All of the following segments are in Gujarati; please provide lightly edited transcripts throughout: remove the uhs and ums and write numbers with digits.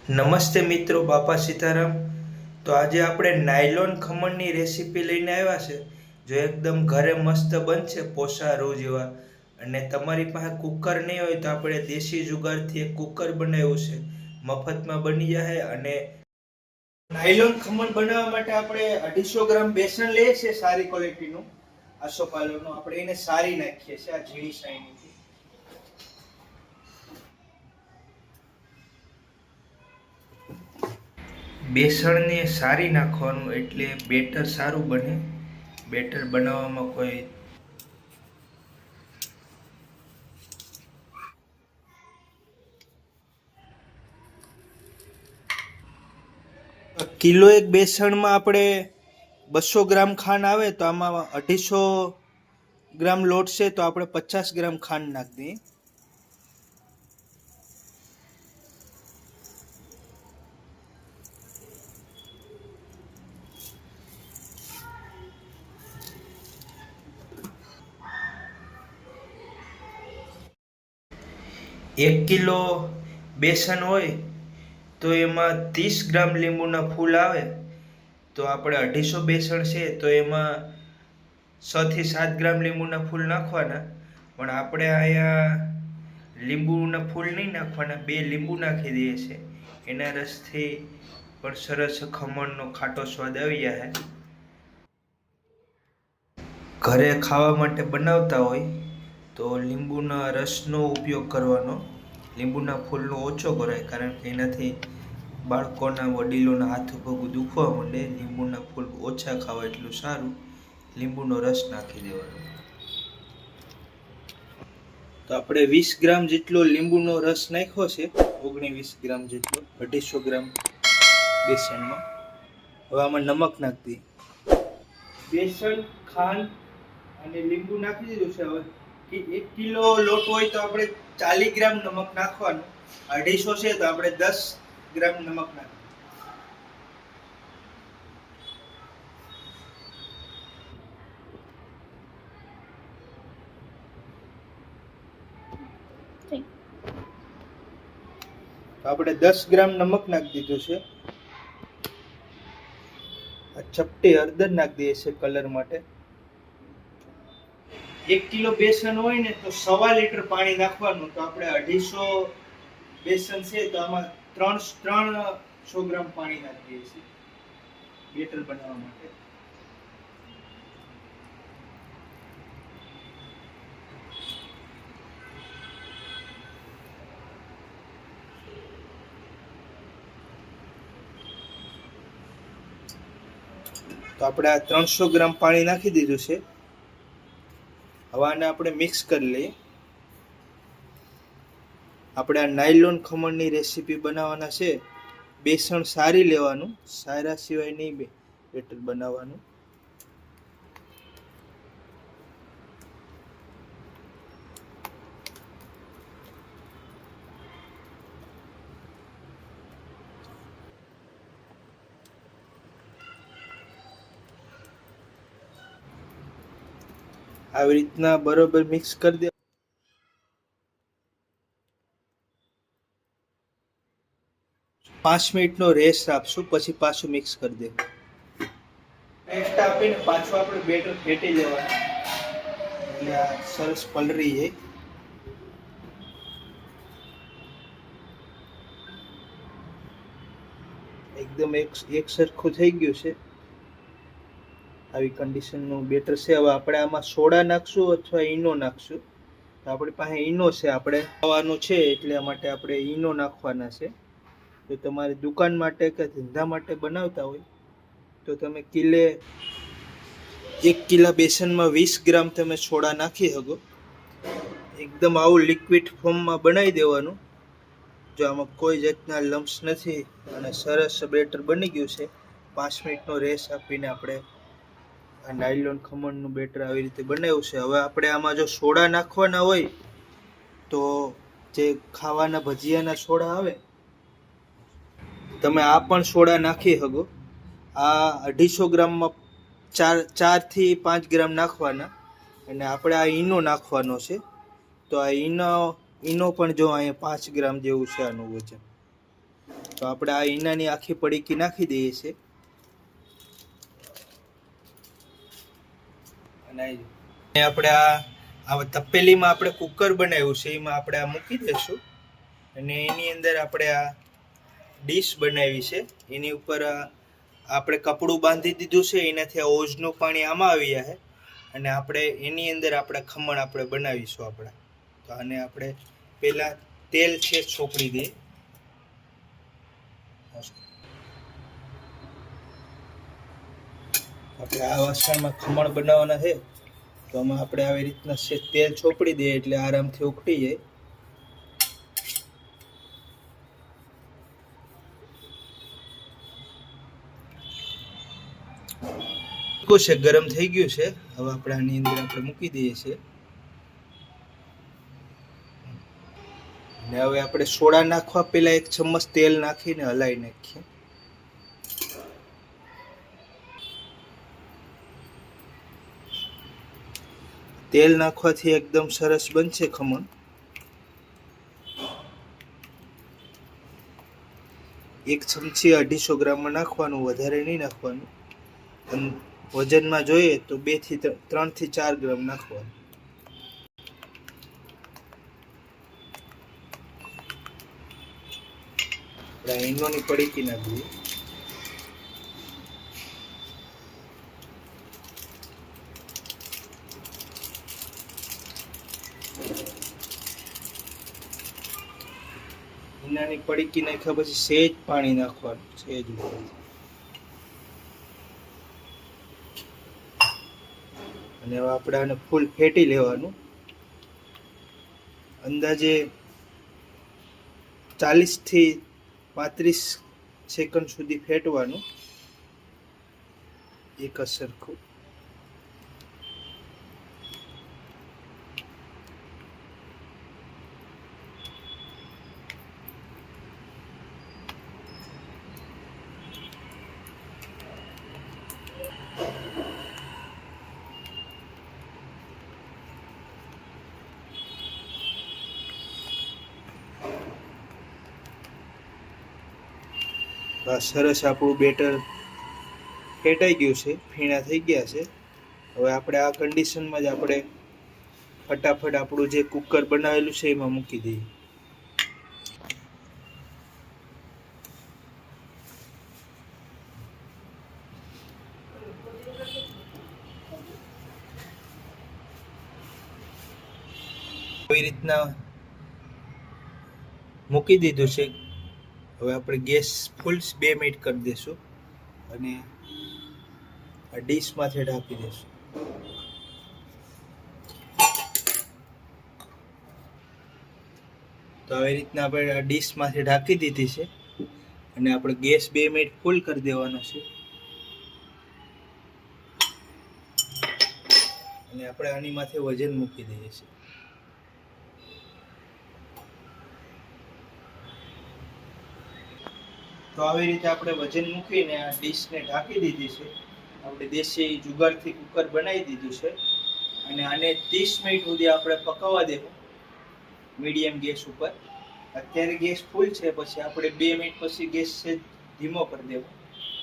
નમસ્તે મિત્રો, બાપા સીતારામ. તો આજે આપણે નાયલોન ખમણની રેસીપી લઈને આવ્યા છે. જો એકદમ ઘરે મસ્ત બનશે પોસા રૂ જેવા. અને તમારી પાસે કુકર નહીં હોય તો આપણે દેશી જુગાડથી એક કુકર બનાવ્યું છે, મફતમાં બની જાય. અને નાયલોન ખમણ બનાવવા માટે આપણે 250 ગ્રામ બેસન લઈએ છીએ, સારી ક્વોલિટીનું આસોપાલવનું. આપણે એને સારી નાખીએ છીએ આ ઝીણી સાઈની. બેસણને સારી નાખવાનું એટલે બેટર સારું બને. બેટર બનાવવામાં કોઈ કિલો એક બેસણમાં આપણે 200 ગ્રામ ખાંડ આવે તો આમાં 250 ગ્રામ લોટ છે તો આપણે 50 ગ્રામ ખાંડ નાખી દઈએ. એક કિલો બેસન હોય તો એમાં 30 ગ્રામ લીંબુના ફૂલ આવે. તો આપણે 250 બેસણ છે તો એમાં 6 થી 7 ગ્રામ લીંબુના ફૂલ નાખવાના. પણ આપણે અહીંયા લીંબુના ફૂલ નહીં નાખવાના, 2 લીંબુ નાખી દઈએ છીએ. એના રસથી પણ સરસ ખમણનો ખાટો સ્વાદ આવી જાય. ઘરે ખાવા માટે બનાવતા હોય તો લીંબુના રસનો ઉપયોગ કરવાનો. લીંબુના ફૂલનો ઓછો કરાય, કારણ કે એનાથી બાળકોના વડીલોના હાથ પગ દુખવા માંડે. લીંબુના ફૂલ ઓછા ખાવા એટલું સારું. લીંબુનો રસ નાખી દેવાનો. તો આપણે 20 ગ્રામ જેટલો લીંબુનો રસ નાખ્યો છે, 19-20 ગ્રામ જેટલો 250 ગ્રામ બેસનમાં. હવે આમાં નમક નાખી દઈએ. બેસન, ખાંડ અને લીંબુ નાખી દીધું છે. હવે 1 કિલો લોટ હોય તો આપણે 40 ગ્રામ નમક નાખવાનું. 250 છે તો આપણે 10 ગ્રામ નમક નાખવાનું. તો આપણે 10 ગ્રામ નમક નાખી દીધું છે. આ ચપટી હળદર નાખી દઈએ છે કલર માટે. 1 કિલો બેસન હોય ને તો 1.25 લીટર પાણી નાખવાનું. તો આપણે 250 બેસન છે તો આમાં 300 ગ્રામ પાણી નાખી દઈએ છીએ બેટર બનાવવા માટે. તો આપણે આ 300 ગ્રામ પાણી નાખી દીધું છે. હવે આને આપણે મિક્સ કરી લઈએ. આપણે આ નાયલોન ખમણની રેસીપી બનાવવાના છે. બેસણ સારી લેવાનું, સારા સિવાય નહીં બેટર બનાવવાનું. આવી રીતના બરોબર મિક્સ કરી દે. 5 મિનિટનો રેસ્ટ આપશું, પછી પાછું મિક્સ કરી દે. રેસ્ટ આપીને પાછું આપણે બેટર ફેટી દેવાનું એટલે આ સરસ પલળી જાય. એકદમ એક સરખું થઈ ગયું છે. આવી કન્ડિશનનું બેટર છે. હવે આપણે આમાં સોડા નાખશું અથવા ઈનો નાખશું. તો આપણી પાસે ઈનો છે, આપણે ખાવાનું છે એટલે માટે આપણે ઈનો નાખવાના છે. તો તમારી દુકાન માટે કે ધંધા માટે બનાવતા હોય તો તમે 1 કિલા બેસનમાં 20 ગ્રામ તમે સોડા નાખી શકો. એકદમ આવું લિક્વિડ ફોર્મમાં બનાવી દેવાનું. જો આમાં કોઈ જાતના લમ્સ નથી અને સરસ બેટર બની ગયું છે. 5 મિનિટનો રેસ આપીને આપણે આ નાયલોન ખમણનું બેટર આવી રીતે બનાવ્યું છે. હવે આપણે આમાં જો સોડા નાખવાના હોય તો જે ખાવાના ભજીયાના સોડા આવે તમે આ પણ સોડા નાખી શકો. આ 250 ગ્રામમાં 4 થી 5 ગ્રામ નાખવાના. અને આપણે આ ઈનો નાખવાનો છે. તો આ ઈનો પણ જો અહીંયા 5 ગ્રામ જેવું છે આનું વજન. તો આપણે આ ઈનાની આખી પડીકી નાખી દઈએ છીએ અને આપણે આ તપેલીમાં આપણે કુકર બનાવ્યું છે એમાં આપણે આ મૂકી દઈશું અને એની અંદર આપણે આ ડીશ બનાવી છે એની ઉપર આપણે કપડું બાંધી દીધું છે એનાથી આ ઓજનું પાણી આમાં આવી જાય અને આપણે એની અંદર આપણે ખમણ આપણે બનાવીશું આપણા તો આને આપણે પહેલાં તેલ છે ચોપડી દઈએ આપણે આ વાસણમાં ખમણ બનાવવાના છે તો આમાં આપણે આવી રીતના તેલ ચોપડી દઈએ એટલે આરામથી ઉકળી જાય છે ગરમ થઈ ગયું છે હવે આપણે આની અંદર આપણે મૂકી દઈએ છીએ અને હવે આપણે સોડા નાખવા પહેલા 1 ચમચ તેલ નાખીને હલાવી નાખીએ તેલ નાખવાથી એકદમ સરસ બનશે ખમણ 1 ચમચી 250 ગ્રામમાં નાખવાનું વધારે નહીં નાખવાનું અને વજનમાં જોઈએ તો 3 થી 4 ગ્રામ નાખવાનું આપણે ઈનોની પડીકી નાખીએ ઈનાની પડીકી નાખ્યા પછી સહેજ પાણી નાખવાનું સહેજ અને હવે આપણે આને ફૂલ ફેટી લેવાનું અંદાજે 40 થી 35 સેકન્ડ સુધી ફેટવાનું એક સરખું સરસ આપણું બેટર ફેટાઈ ગયું છે ફીણા થઈ ગયા છે હવે આપણે આ કન્ડિશનમાં જ આપણે ફટાફટ આપણું જે કુકર બનાવેલું છે એમાં મૂકી દઈએ આવી રીતના મૂકી દીધું છે હવે આપણે ગેસ ફૂલ 2 મિનિટ કરી દઈશું અને આ ડીશમાંથી ઢાંકી દઈશું તો આવી રીતના આપણે આ ડીશમાંથી ઢાંકી દીધી છે અને આપણે ગેસ 2 મિનિટ ફૂલ કરી દેવાનો છે અને આપણે આની માથે વજન મૂકી દઈએ છીએ તો આવી રીતે આપણે વજન મૂકીને આ ડીશને ઢાંકી દીધી છે આપણે દેશી જુગાડથી કુકર બનાવી દીધું છે અને આને 30 મિનિટ સુધી આપણે પકાવવા દેવું મીડિયમ ગેસ ઉપર અત્યારે ગેસ ફૂલ છે પછી આપણે 2 મિનિટ પછી ગેસ છે ધીમો કરી દેવો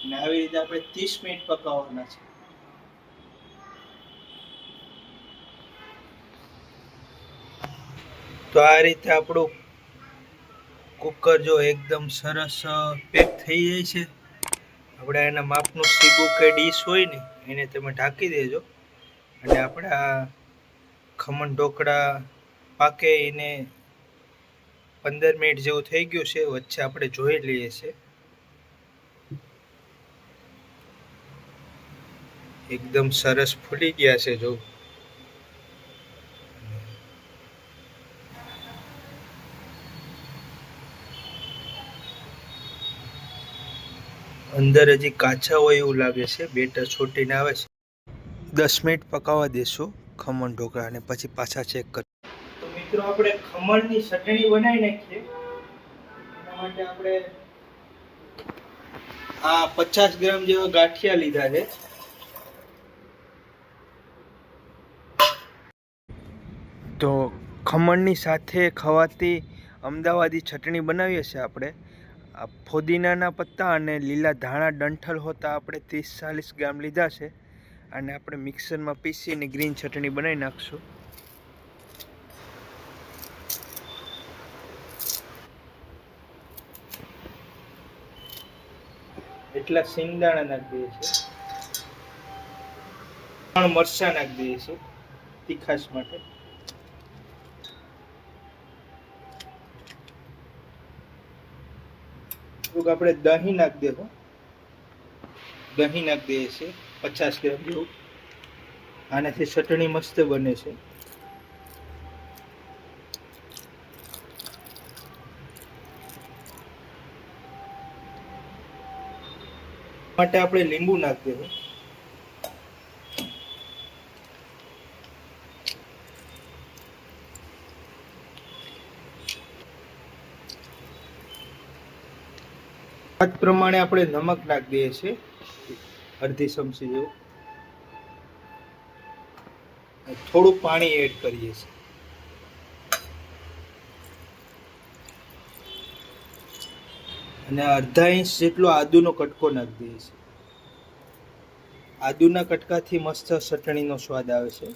અને આવી રીતે આપણે 30 મિનિટ પકાવવાના છે તો આ રીતે આપણું કુકર જો એકદમ સરસ પેક થઈ જાય છે આપણે એના માપનું સીગું કે ડીશ હોય ને એને તમે ઢાંકી દેજો અને આપણે આ ખમણ ઢોકળા પાકે એને 15 મિનિટ જેવું થઈ ગયું છે વચ્ચે આપણે જોઈ લઈએ છીએ એકદમ સરસ ફૂલી ગયા છે જો અંદર હજી કાચા હોય એવું લાગે છે બેટર છોટીને આવે છે 10 મિનિટ પકાવવા દેશું ખમણ ઢોકળા અને પછી પાછા ચેક કરીશું તો મિત્રો આપણે ખમણની ચટણી બનાવી નાખીએ એના માટે આપણે આ 50 ગ્રામ જેવા ગાંઠિયા લીધા છે તો ખમણની સાથે ખવાતી અમદાવાદી ચટણી બનાવીએ છીએ આપણે આ ફોદીનાના પત્તા અને લીલા ધાણા ડંઠલ હોતા આપણે 30-40 ગ્રામ લીધા છે અને આપણે મિક્સરમાં પીસીને ગ્રીન ચટણી બનાવી નાખશું. એટલા સિંગદાણા નાખી દઈએ છીએ. 3 મરચાં નાખી દઈએ છીએ તીખાશ માટે. આપણે દહીં નાખી દેવું. દહીં નાખી દઈએ છીએ 50 ગ્રામ જેવું. આનાથી ચટણી મસ્ત બને છે. માટે આપણે લીંબુ નાખી દેવું. સ્વાદ પ્રમાણે આપણે નમક નાખી દઈએ છીએ અડધી ચમચી જેવું. થોડું પાણી એડ કરીએ છીએ. અને અડધા ઇંચ જેટલો આદુનો કટકો નાખી દઈએ છીએ. આદુના કટકાથી મસ્ત ચટણીનો સ્વાદ આવે છે.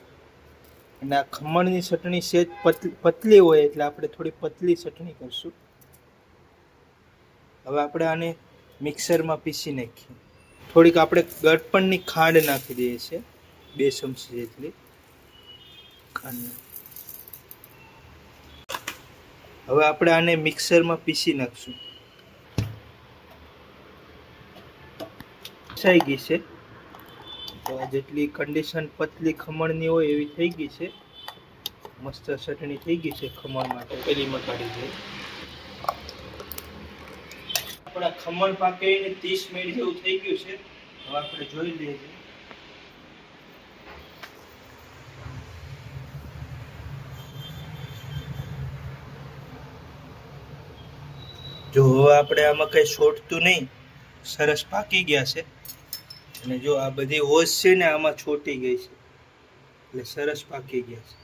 અને આ ખમણની ચટણી સેજ પતલી હોય એટલે આપણે થોડી પતલી ચટણી કરશું. હવે આપણે આને મિક્સરમાં પીસી નાખીએ. થોડીક આપણે ગળપણની ખાંડ નાખી દઈએ છીએ 2 ચમચી જેટલી ખાંડ. હવે આપણે આને મિક્સરમાં પીસી નાખશું. પીસાઈ ગઈ છે. તો જેટલી કન્ડિશન પતલી ખમણની હોય એવી થઈ ગઈ છે. મસ્ત ચટણી થઈ ગઈ છે ખમણ માટે. પેલીમાં કાઢી દઈએ. આપણા ખમણ પાકીને 30 મિનિટ જેવું થઈ ગયું છે. હવે આપણે જોઈ લઈએ. જો હવે આપણે આમાં કઈ છોટતું નહીં, સરસ પાકી ગયા છે. અને જો આ બધી હોશ છે ને આમાં છોટી ગઈ છે એટલે સરસ પાકી ગયા છે.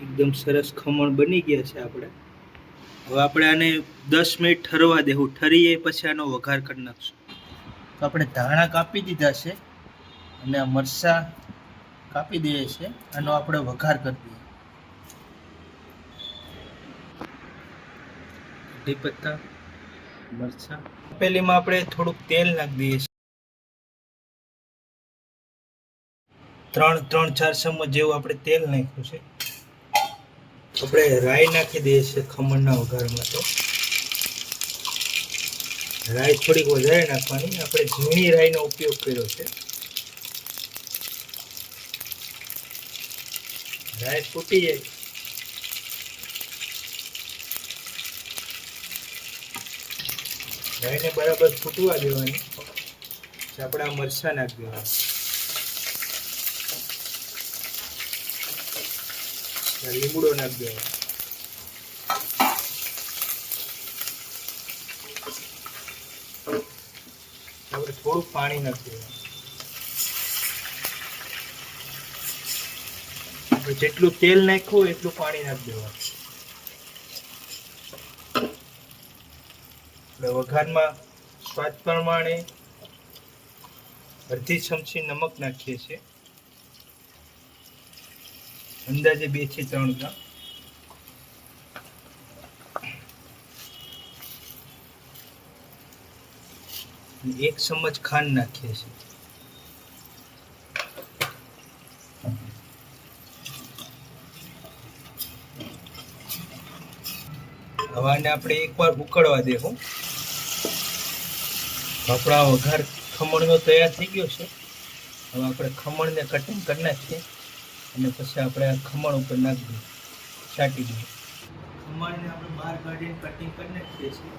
એકદમ સરસ ખમણ બની ગયા છે આપણે. હવે આપણે આને 10 મિનિટ ઠરવા દેવું. ઠરીએ પછી આનો વઘાર કરી નાખશું. તો આપણે ધાણા કાપી દીધા છે અને આ મરચાં કાપી દઈએ છીએ. આનો આપણે વઘાર કરી દઈએ. કઢી પત્તા, મરચાં. પેલીમાં આપણે થોડુંક તેલ નાખી દઈએ છીએ. 3-4 ચમચ જેવું આપણે તેલ નાખ્યું છે. આપણે રાઈ નાખી દઈએ છીએ ખમણના વઘારમાં. તો રાઈ થોડીક વધારે નાખવાની. આપણે ઝીણી રાઈનો ઉપયોગ કર્યો છે. રાઈ ફૂટી જાય રાઈને બરાબર ફૂટવા દેવાની. આપણે આ મરચાં નાખી દેવાના. લીમડો નાખી દેવાનો. આપણે થોડું પાણી નાખી દેવાનું. જેટલું તેલ નાખ્યું એટલું પાણી નાખી દેવાનું. વઘારમાં સ્વાદ પ્રમાણે અડધી ચમચી નમક નાખીએ છીએ. અંદાજે 2 થી 3 ગ્રામ. અને 1 ચમચ ખાંડ નાખીએ છીએ. હવે આને આપણે એકવાર ઉકળવા દેવું. આપણા વઘાર ખમણનો તૈયાર થઈ ગયો છે. હવે આપણે ખમણને કટિંગ કરી નાખીએ અને પછી આપણે આ ખમણ ઉપર નાખી દઈએ, છાંટી દઈએ. ખમણને આપણે બહાર કાઢીને કટિંગ કરી નાખીએ છીએ.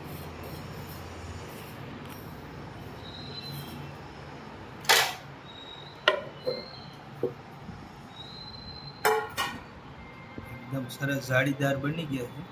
એકદમ સરસ જાળીદાર બની ગયા છે.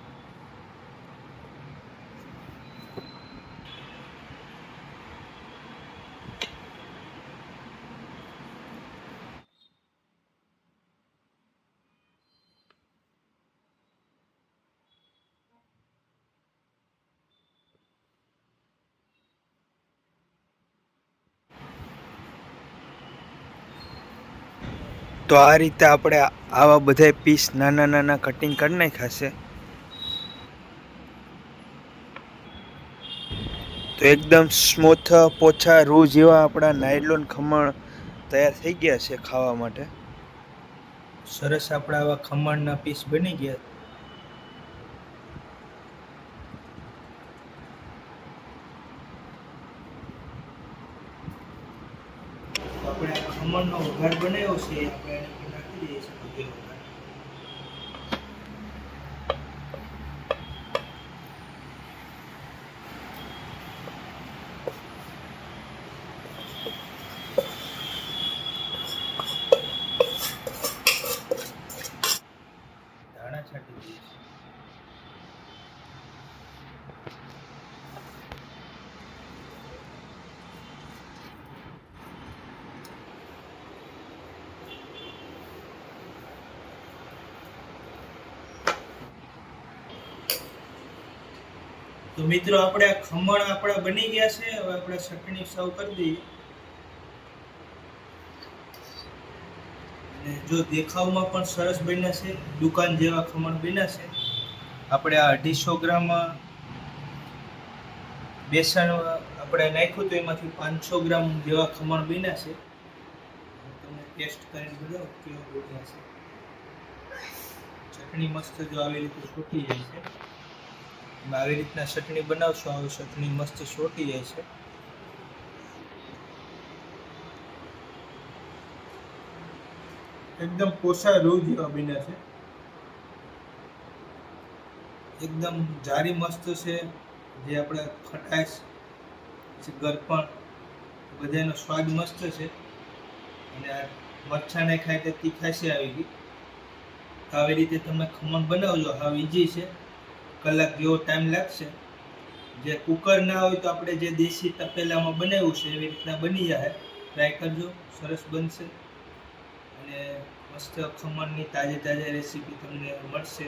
તો આ રીતે આપણે આવા બધા પીસ નાના નાના કટિંગ કરી નાખ્યા છે. તો એકદમ સ્મૂથ પોછા રૂ જેવા આપણા નાયલોન ખમણ તૈયાર થઈ ગયા છે ખાવા માટે. સરસ આપણા આવા ખમણના પીસ બની ગયા. આપણે ખમણનો વઘાર બનાવ્યો છે આપણે નાખી દઈએ છીએ બધે વઘાર. ધાણા છાંટી દઈએ છીએ. તો મિત્રો આપણે આ ખમણ આપણા બની ગયા છે. હવે આપણે ચટણી સર્વ કરી દઈએ. અને જો દેખાવમાં પણ સરસ બન્યા છે, દુકાન જેવા ખમણ બન્યા છે. આપણે આ 250 ગ્રામ બેસન આપણે નાખ્યું તો એમાંથી 500 ગ્રામ જેવા ખમણ બન્યા છે. તમને ટેસ્ટ કરીને બતાવો કેવા બન્યા છે. ચટણી મસ્ત જો આવી રીતે છૂટી જાય છે. આવી રીતના ચટણી બનાવશો, આવી ચટણી મસ્ત છોટી જાય છે. એકદમ પોસા રૂ જેવા બન્યા છે. એકદમ જારી મસ્ત છે. જે આપણે ખટાશ ગરપણ બધાનો સ્વાદ મસ્ત છે. અને આ મરચાં ને ખાય તો તીખાશી આવી ગઈ. આવી રીતે તમે ખમણ બનાવજો. હાવ ઈઝી છે, કલાક જેવો ટાઈમ લાગશે. જે કુકર ના હોય તો આપણે જે દેશી તપેલામાં બનાવ્યું છે એવી રીતના બની જાય. ટ્રાય કરજો, સરસ બનશે. અને મસ્ત ખમણની તાજે તાજા રેસીપી તમને મળશે.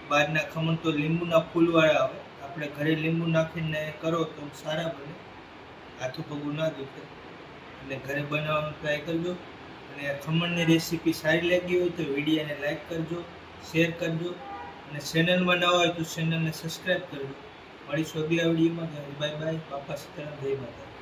બહારના ખમણ તો લીંબુના ફૂલવાળા આવે, આપણે ઘરે લીંબુ નાખીને કરો તો સારા બને, હાથું પગું ના દુખે. એટલે ઘરે બનાવવાનું ટ્રાય કરજો. અને ખમણની રેસીપી સારી લાગી હોય તો વિડીયોને લાઈક કરજો, શેર કરજો. અને ચેનલમાં નવા હોય તો ચેનલને સબસ્ક્રાઈબ કરજો. મળીશું અગલા વિડીયોમાં. Bye bye. બાપા સીતારામ, જય માતા.